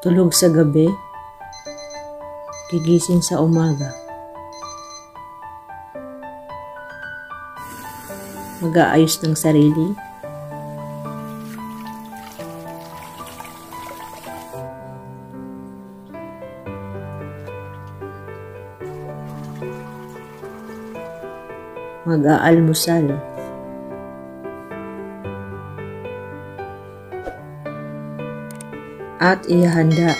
Tulog sa gabi, gigising sa umaga. Mag-aayos ng sarili. Mag-aalmusal. At ihahanda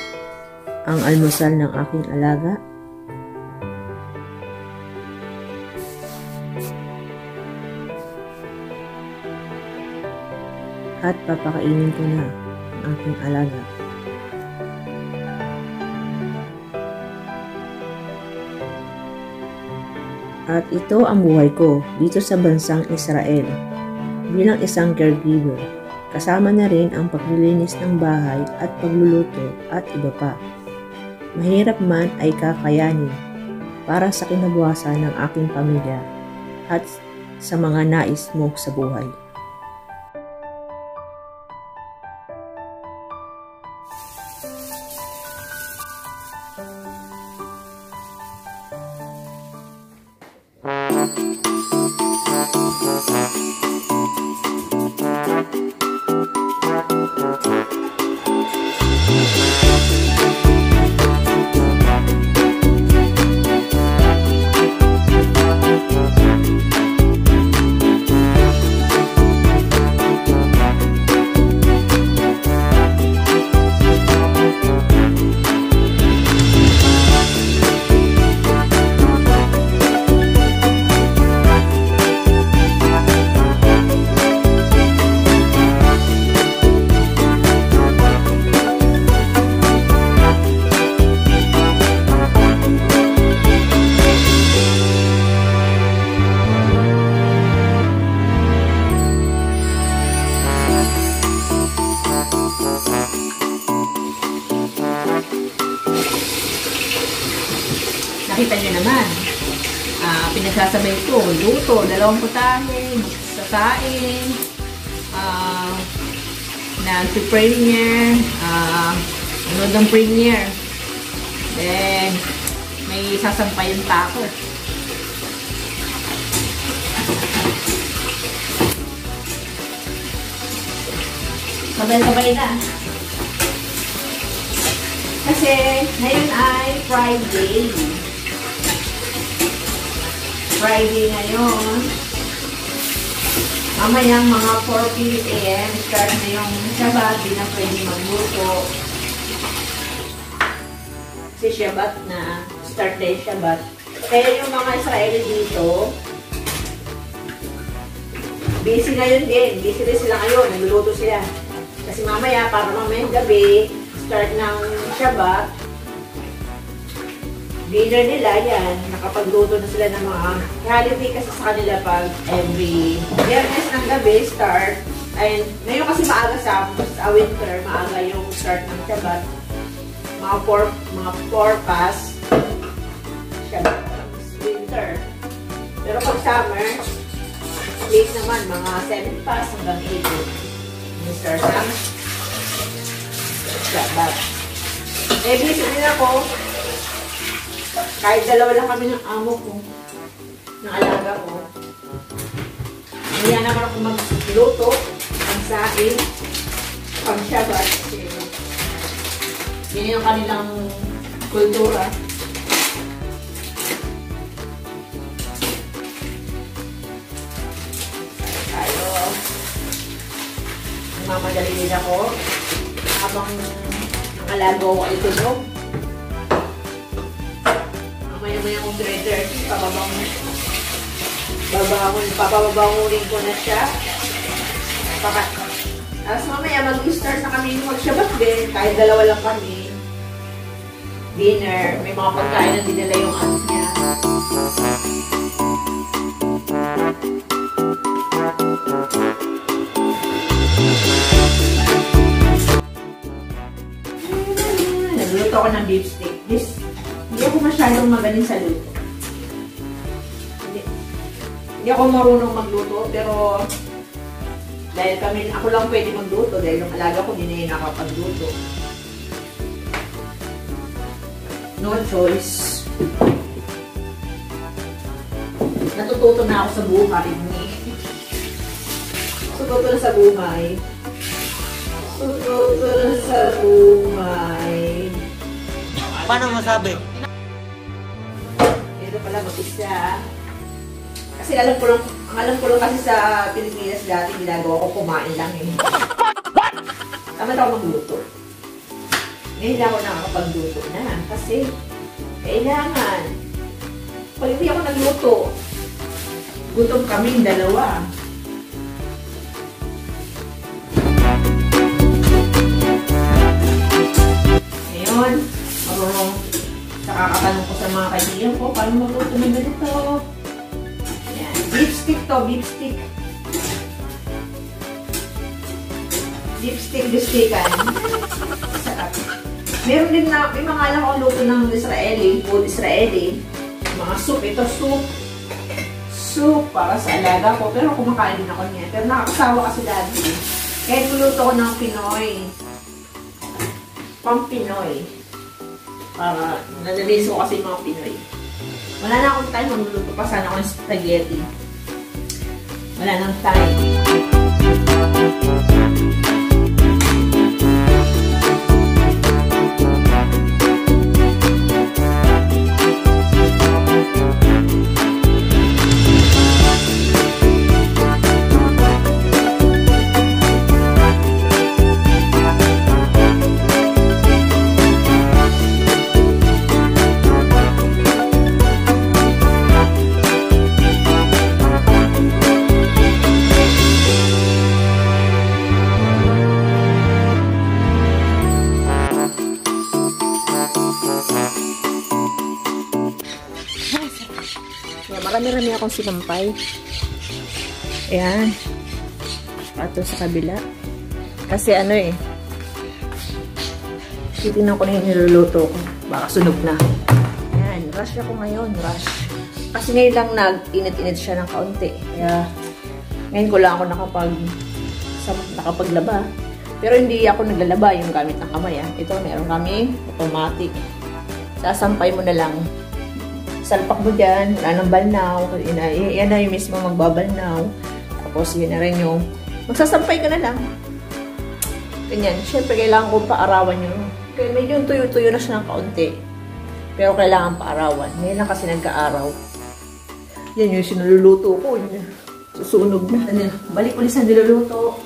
ang almusal ng aking alaga. At papakainin ko na ang aking alaga. At ito ang buhay ko dito sa bansang Israel bilang isang caregiver. Kasama na rin ang paglilinis ng bahay at pagluluto at iba pa. Mahirap man ay kakayanin para sa kinabukasan ng aking pamilya at sa mga nais mo sa buhay. Nakita niyo naman, pinagsasabay ito, luto, dalawang putahe, magsasain, nag-premier, nanood ng premier, then may sasampay yung taco. Sabay-sabay na. Kasi ngayon ay Friday. Friday ngayon. Mamayang mga 4 p.m. start na yung Shabbat. Di na pwede magluto. Kasi Shabbat na. Start na yung Shabbat. Kaya yung mga Israeli dito, busy ngayon din. Busy rin sila ngayon. Nagluluto sila. Kasi mamaya, para mamayang gabi, start ng Shabbat, dinner nila, yan, nakapagluto na sila ng mga holiday kasi sa kanila pag every Biyernes ng gabi, start. And ngayon kasi maaga sa winter, maaga yung start ng Shabbat. Mga 4 past Shabbat, winter. Pero pag summer, late naman, mga 7 past hanggang 8. Yung start ng Shabbat. Eh, busy din ako. Kahit dalawa lang kami ng amo ko, ng alaga ko. Hindi naman ako magluto, pang-sain, pang-Shabbat. Yan yung kanilang kultura. Tayo. Mamadali din ako. Habang ang alaga ko ay tulog. Maya-maya kong grader, papababangunin ko na siya. Tapos mamaya mag-start na kami mag-Shabbat din, kahit dalawa lang kami. Dinner, may mga pagkain na dinala yung aunt niya. Nagluluto ako ng beef steak. Hindi ako masyadong magaling sa luto. Hindi ako marunong magluto, pero dahil ako lang pwede magluto dahil yung alaga ko hindi na nakapagluto. No choice. Natututo na ako sa buhay. Natututo na sa buhay. Natututo na sa buhay. Paano masabi? Ito pala mag-isa. Kasi alam ko lang kasi sa Pilipinas dati ginagawa ko kumain lang eh. Tama na ako magluto. Ngayon ako nakakapagluto na kasi kailangan. Pag hindi ako nagluto, gutom kaming dalawa. Ngayon, nakakatanong ko sa mga kaibigan ko, paano magluto ng ganito? Ayan, beef stick to, beef stick. Beef stick, gustikan. Sarap. Meron din na, may mga alam akong luto ng Israeli, food Israeli. Mga soup, ito soup. Soup para sa alaga ko, pero kumakain din ako niya. Pero nakakasawa kasi dati. Kaya nuluto ko ng Pinoy. Pang-Pinoy. Para nanalis ko kasi mga Pinoy. Wala na akong time magluluto pa sana ako ng spaghetti. Wala nang time. Marami-rami akong sinampay. Ayan. Ato sa kabila. Kasi ano eh. Titignan ko na yung niluluto ko. Baka sunog na. Ayan. Rush ako ngayon. Rush. Kasi ngayon lang nag-init-init siya ng kaunti. Kaya ngayon ko lang ako nakapaglaba. Pero hindi ako naglalaba yung gamit ng kamay. Ito meron kami automatic. Sasampay mo na lang. Salpak mo dyan, wala ng balnaw, yan na yung mismo magbabalnaw. Tapos yun na rin yung, magsasampay ka na lang. Ganyan, syempre kailangan kong paarawan yun. Kaya medyo tuyo-tuyo na siya ng kaunti. Pero kailangan paarawan. Ngayon lang kasi nagka-araw. Yan yung sinululuto ko. Susunog na. Balik ulit sa niluluto.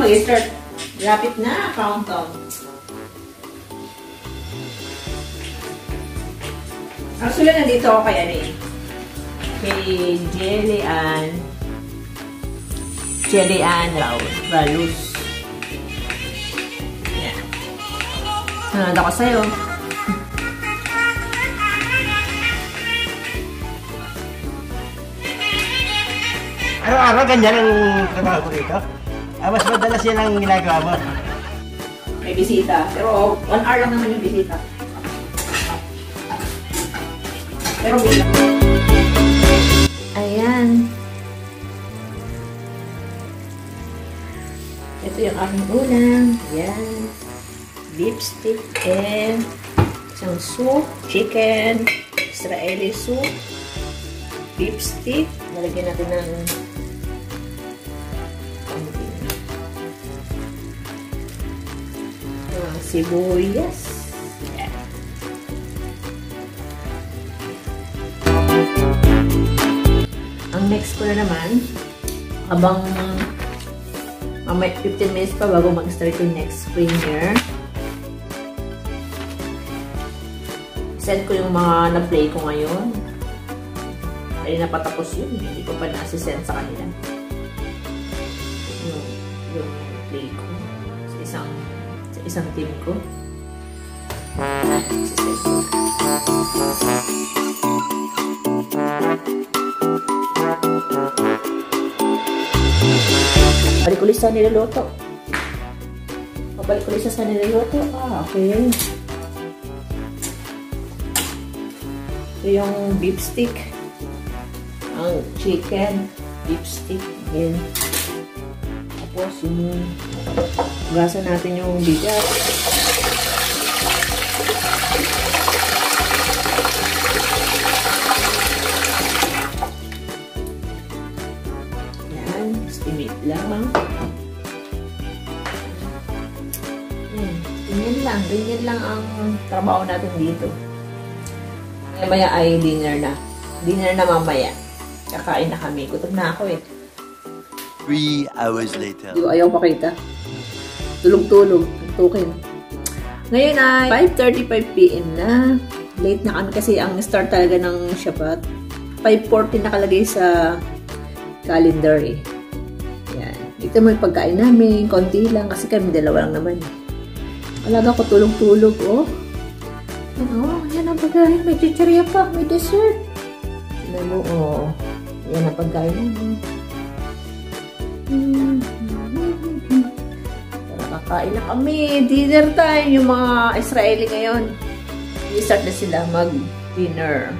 Mag-start. Lapit na. Countdown. Actually, nandito ako kay ano eh. Kay Jelly Ann Ralus. Yan. Nanood ako sa'yo. Araw-araw ganyan ang trabaho ko dito? Mas madalas yan ang ginagawa mo. May bisita. Pero 1 hour lang naman yung bisita. Pero bilang. Ayan. Ito yung aking ulam. Ayan. Beef stick and isang soup. Chicken. Israeli soup. Beef stick. Nalagyan natin ng sibuyas. Yeah. Ang next ko na naman, habang mamay 15 minutes pa bago mag-start yung next springer, Send ko yung mga na-play ko ngayon. Ay napatapos yun. Hindi ko pa nasi-send sa kanila. Yung play ko sa isang team ko. Balik ulit sa niluluto. Balik ulit sa niluluto. Okay. Ito yung beef stick. Ang chicken beef stick. Again. Tapos yung gasa natin yung bigas. Estimate lang. Ganyan lang ang trabaho natin dito. Maya ay dinner na. Dinner na mamaya. Kakain na kami. Gutom na ako eh. 3 hours later. Ayaw pakita. Tulog-tulog. Tukin. Ngayon ay 5:35 PM na. Late na kami kasi ang start talaga ng Shabbat. 5:40 nakalagay sa calendar eh. Ito may pagkain namin, konti lang kasi kami dalawa lang naman. Alaga ko tulog-tulog, oh. Yan ang pagkain. May chichirya pa, may dessert. Yan mo, oh. Yan ang pagkain namin. Tara, kakain na kami. Dinner time. Yung mga Israeli ngayon. I-start na sila mag-dinner.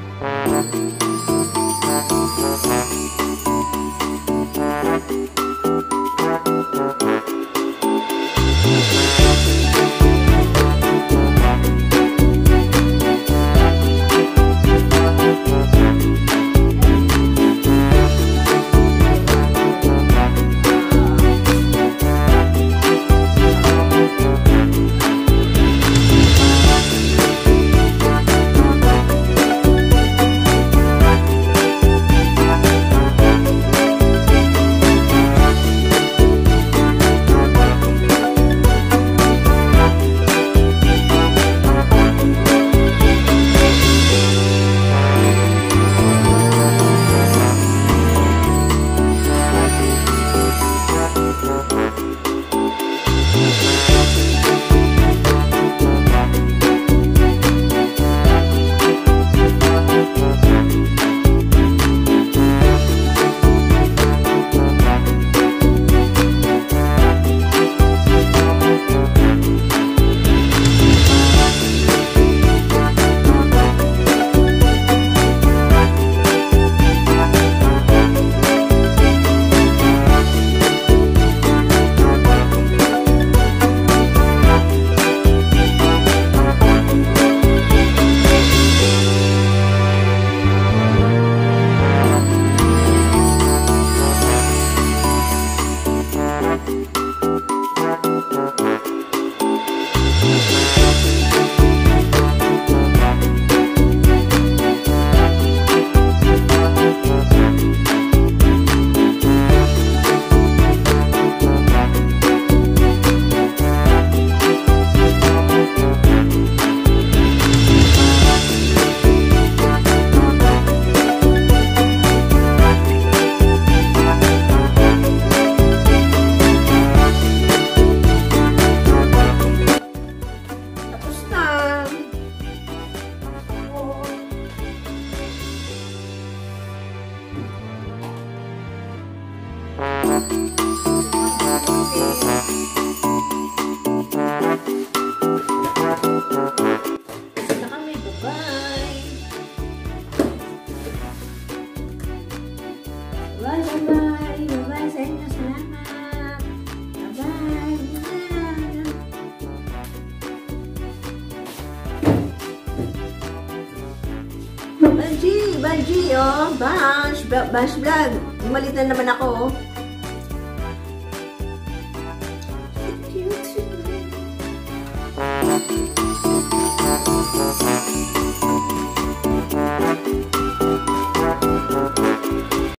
Bye-bye sa inyo. Salamat. Bye-bye. Banji, oh. Bash vlog. Umalit na naman ako, oh. Cute.